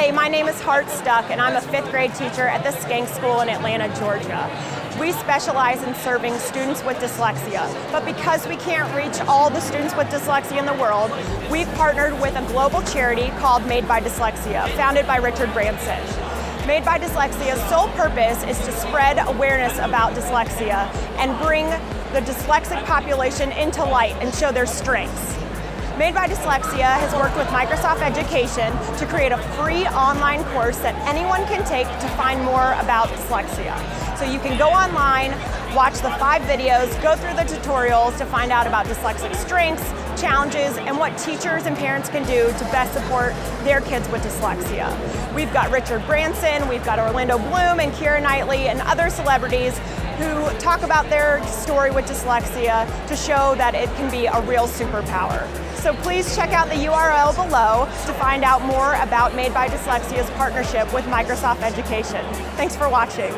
Hey, my name is Hart Stuck, and I'm a 5th grade teacher at the Skank School in Atlanta, Georgia. We specialize in serving students with dyslexia, but because we can't reach all the students with dyslexia in the world, we've partnered with a global charity called Made by Dyslexia, founded by Richard Branson. Made by Dyslexia's sole purpose is to spread awareness about dyslexia and bring the dyslexic population into light and show their strengths. Made by Dyslexia has worked with Microsoft Education to create a free online course that anyone can take to find more about dyslexia. So you can go online, watch the 5 videos, go through the tutorials to find out about dyslexic strengths, challenges, and what teachers and parents can do to best support their kids with dyslexia. We've got Richard Branson, we've got Orlando Bloom and Keira Knightley and other celebrities who talk about their story with dyslexia to show that it can be a real superpower. So please check out the URL below to find out more about Made by Dyslexia's partnership with Microsoft Education. Thanks for watching.